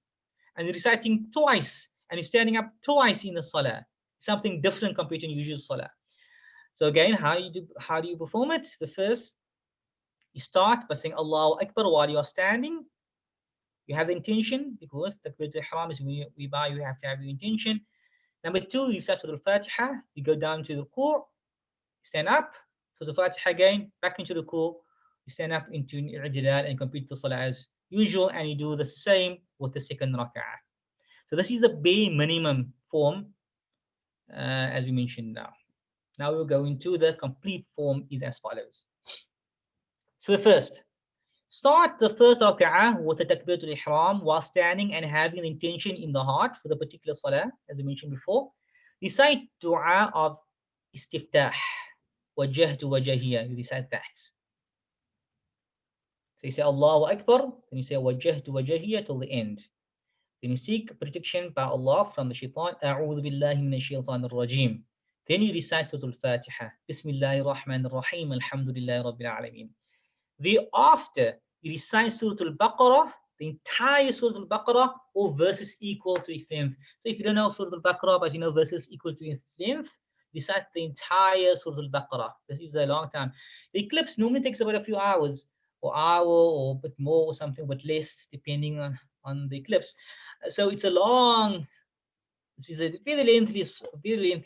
A: and you're reciting twice and you're standing up twice in the salah. Something different compared to usual salah. So again, how do you perform it? The first, you start by saying Allahu Akbar while you are standing. You have the intention because the ihram is when we buy, you have to have your intention. Number 2, you start with al-Fatiha, you go down to the ruku', you stand up, so the Fatiha again, back into the ruku', you stand up into i'tidal and complete the salah as usual, and you do the same with the second rak'ah. So this is the bare minimum form, as we mentioned now. Now we'll go into the complete form is as follows. So the first, start the first rak'ah with the takbiratul ihram while standing and having an intention in the heart for the particular salah, as I mentioned before. Recite dua of istiftah, wajjahtu wajhiya, you recite that. So you say Allahu Akbar, then you say wajjahtu wajhiya till the end. Then you seek protection by Allah from the shaitan. A'udhu billahi minash shaitanir rajim. Then you recite Surah Al-Fatiha. Bismillahir Rahmanir Rahim. Alhamdulillahi Rabbil Alameen. Thereafter, you recite Surah Al-Baqarah, the entire Surah Al-Baqarah, or verses equal to its length. So if you don't know Surah Al-Baqarah, but you know verses equal to its length, recite the entire Surah Al-Baqarah. This is a long time. The Eclipse normally takes about a few hours, or hour, or a bit more, or something, but less, depending on the Eclipse. So it's a long, this is a very lengthy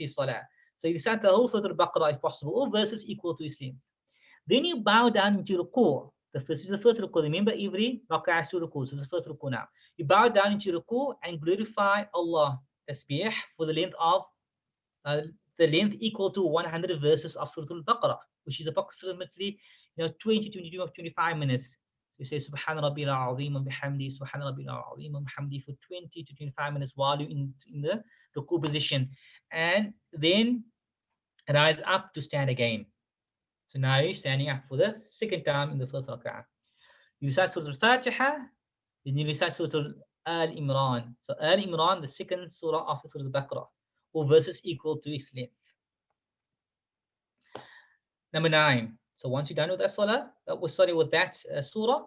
A: salah. So you recite the whole Surah Al-Baqarah if possible, or verses equal to its length. Then you bow down into ruku'. This is the first ruku'. Remember, every rak'ah has 2 ruku'. So this is the first ruku' now. You bow down into ruku' and glorify Allah, tasbih, for the length equal to 100 verses of Surah Al-Baqarah, which is approximately 20, 22, or 25 minutes. You say Subhan Rabbil Azim wa bihamdi, Subhan Rabbil Azim wa bihamdi for 20 to 25 minutes while you're in the ruku' position. And then rise up to stand again. So now you're standing up for the second time in the first rak'ah. You recite Surah Al-Fatiha, then you recite Surah Al-Imran. So Al-Imran, the second surah after Surah Al-Baqarah, or verses equal to its length. Number 9. So once you're done with that salah, with that surah,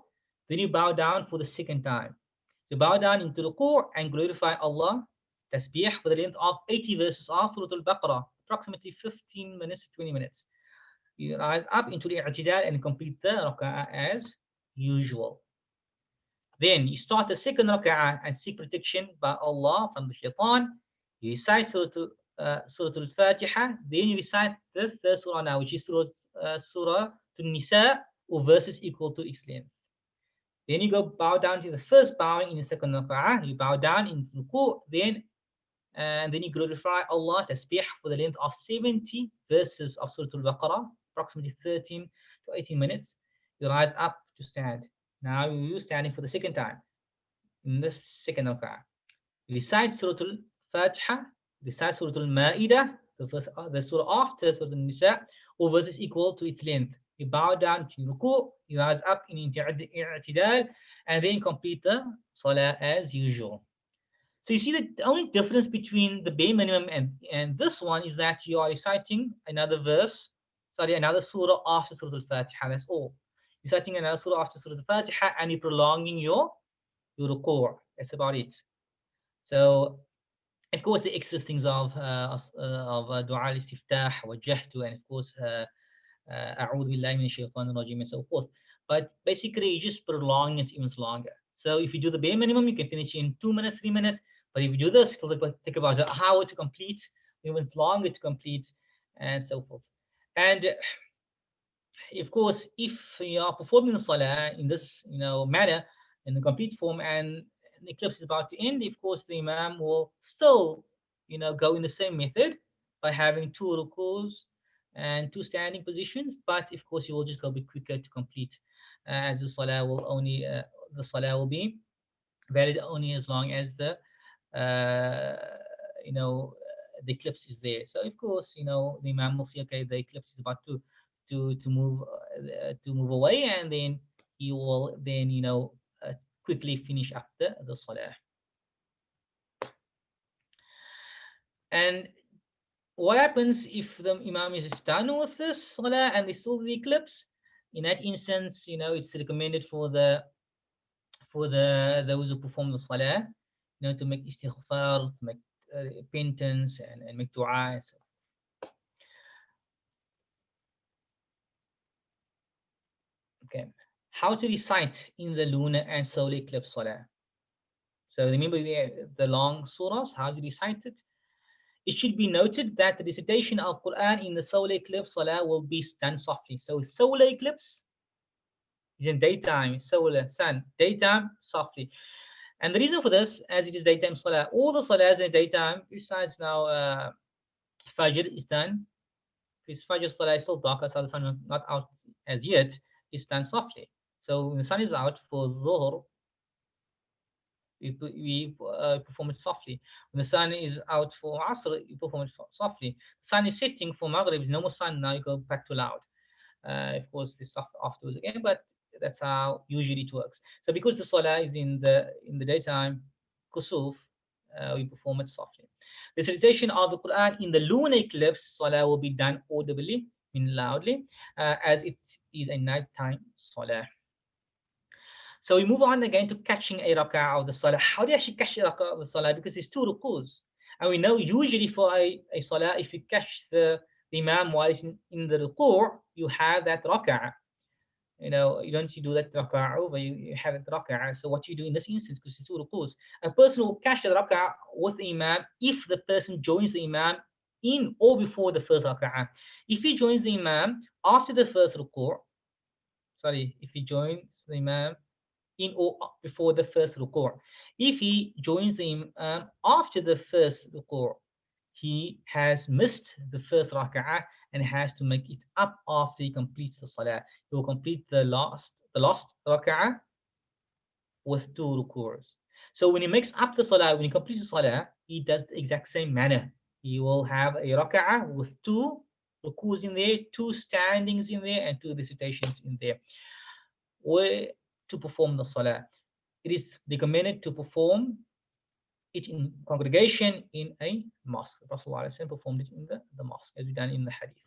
A: then you bow down for the second time. You bow down into the ruku' and glorify Allah, tasbih, for the length of 80 verses of Surah Al-Baqarah, approximately 15 minutes to 20 minutes. You rise up into the i'tidal and complete the rak'ah as usual. Then you start the second rak'ah and seek protection by Allah from the shaitan. You recite Surah Al-Fatiha. Then you recite the third surah now, which is Surah An-Nisa, or verses equal to its length. Then you go bow down to the first bowing in the second rak'ah. You bow down in ruku', and then you glorify Allah, tasbih, for the length of 70 verses of Surah Al-Baqarah, approximately 13 to 18 minutes. You rise up to stand. Now you're standing for the second time in the second rak'ah. You recite Surah Al-Fatiha, recite Surah Al-Ma'idah, the surah after Surah Al-Nisa, or verses equal to its length. You bow down to ruku', you rise up in i'tidal, and then complete the salah as usual. So you see that the only difference between the bare minimum and this one is that you are reciting another surah after Surah Al-Fatiha. That's all. You're reciting another surah after Surah Al-Fatiha and you're prolonging your ruku'. That's about it. So, of course, the extra things of dua al-istiftah, wajjahtu, and of course, a'udhu billahi minash shaitanir rajim, and so forth. But basically, you just prolong it even longer. So if you do the bare minimum, you can finish in 2 minutes, 3 minutes. But if you do this, it'll take about an hour to complete, even longer to complete, and so forth. And of course, if you are performing the salah in this manner, in the complete form, and the eclipse is about to end, of course, the imam will still go in the same method by having 2 rukus and 2 standing positions. But of course, you will just go a bit quicker to complete, as the salah will be valid only as long as the the eclipse is there. So of course, the Imam will see, okay, the eclipse is about to move away, and then he will then quickly finish up the salah. And what happens if the Imam is done with this salah and they still the eclipse? In that instance, it's recommended for those who perform the salah, to make istighfar, to make repentance, and make dua and so forth. Okay, how to recite in the lunar and solar eclipse salah? So remember the long surahs, how to recite it? It should be noted that the recitation of Quran in the solar eclipse salah will be done softly. So solar eclipse is in daytime, solar, sun, daytime, softly. And the reason for this, as it is daytime salah, all the salahs in daytime, besides now Fajr is done. If Fajr salah is still dark, so the sun is not out as yet, is done softly. So when the sun is out for Zuhr, we perform it softly. When the sun is out for Asr, you perform it softly. The sun is setting for Maghrib, no more sun, now you go back to loud. Of course, it's soft afterwards again, but that's how usually it works. So because the salah is in the daytime, kusuf, we perform it softly. The recitation of the Quran in the lunar eclipse salah will be done audibly, loudly, as it is a nighttime salah. So we move on again to catching a rak'ah of the salah. How do you actually catch a rak'ah of the salah? Because it's two rukus. And we know usually for a salah, if you catch the imam while he's in the ruku', you have that rak'ah. You don't need to do that rak'ah over, you have that rak'ah. So what you do in this instance, because it's two rukus, a person will catch the rak'ah with the imam if the person joins the imam in or before the first rak'ah. If he joins the imam after the first ruku', if he joins the imam in or before the first ruku'. If he joins the imam after the first ruku', he has missed the first rak'ah and has to make it up after he completes the salah. He will complete the last rak'ah with two ruku's. So when he makes up the salah, when he completes the salah, he does the exact same manner. He will have a rak'ah with two ruku's in there, two standings in there, and two recitations in there. To perform the salah, it is recommended to perform it in congregation in a mosque. Rasulullah performed it in the mosque, as we done in the hadith.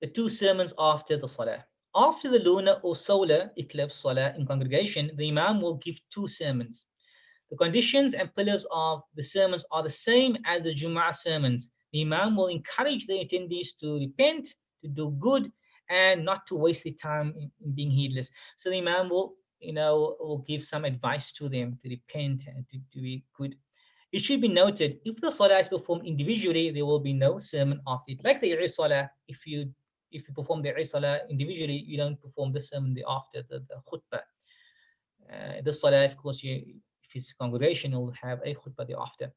A: The two sermons after the salah. After the lunar or solar eclipse salah in congregation, the imam will give two sermons. The conditions and pillars of the sermons are the same as the Jumu'ah sermons. The imam will encourage the attendees to repent, to do good, and not to waste their time in being heedless. So the imam will give some advice to them to repent and to be good. It should be noted, if the salah is performed individually, there will be no sermon after it. Like the Eid salah, if you perform the Eid salah individually, you don't perform the sermon after the khutbah. The salah, of course, if it's congregation, you'll have a khutbah thereafter.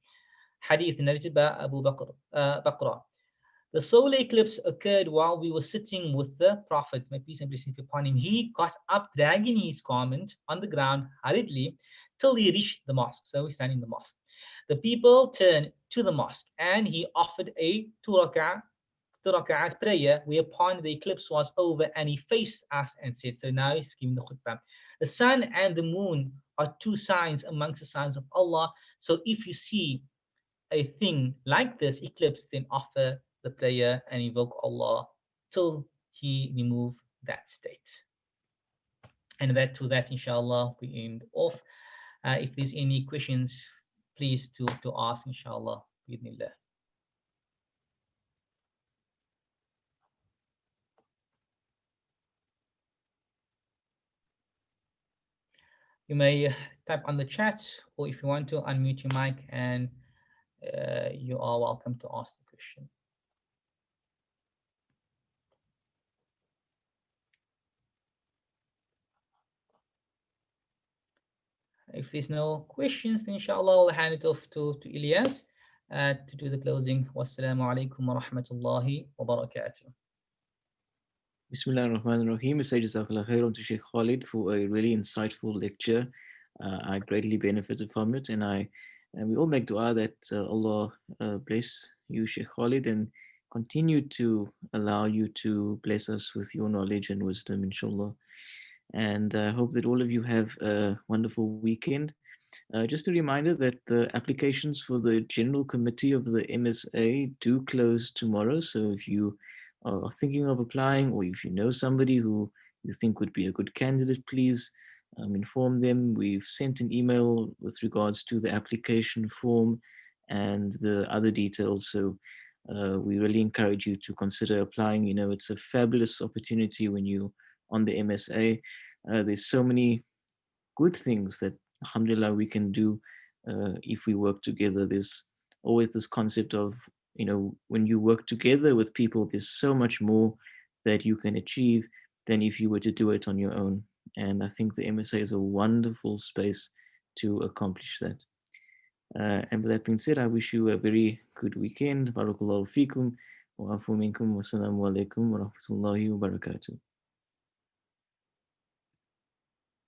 A: Hadith narrated by Abu Bakr. The solar eclipse occurred while we were sitting with the Prophet, may peace and blessings be upon him. He got up, dragging his garment on the ground hurriedly till he reached the mosque. So he's standing in the mosque. The people turned to the mosque, and he offered a two rak'at prayer, whereupon the eclipse was over, and he faced us and said, so now he's giving the khutbah. The sun and the moon are two signs amongst the signs of Allah. So if you see a thing like this eclipse, then offer the prayer and invoke Allah till he remove that state. And to that, inshallah, we end off. If there's any questions, please to ask, inshallah, bismillah. You may type on the chat, or if you want to unmute your mic, and you are welcome to ask the question. If there's no questions, then inshallah I'll hand it off to Ilyas to do the closing. Wassalamu alaikum wa rahmatullahi wa barakatuh.
B: Bismillah ar-Rahman ar-Rahim. Jazakallah khairan to Sheikh Khalid for a really insightful lecture. I greatly benefited from it, and I And we all make dua that Allah bless you, Sheikh Khalid, and continue to allow you to bless us with your knowledge and wisdom, inshallah. And I hope that all of you have a wonderful weekend. Just a reminder that the applications for the General Committee of the MSA do close tomorrow. So if you are thinking of applying, or if you know somebody who you think would be a good candidate, please inform them. We've sent an email with regards to the application form and the other details. So we really encourage you to consider applying. You know, it's a fabulous opportunity when you on the MSA. There's so many good things that alhamdulillah we can do if we work together. There's always this concept of, you know, when you work together with people, there's so much more that you can achieve than if you were to do it on your own. And I think the MSA is a wonderful space to accomplish that. And with that being said, I wish you a very good weekend. Barakallahu fikum wa afu minkum wa salamu alaikum wa rahmatullahi wa barakatuh.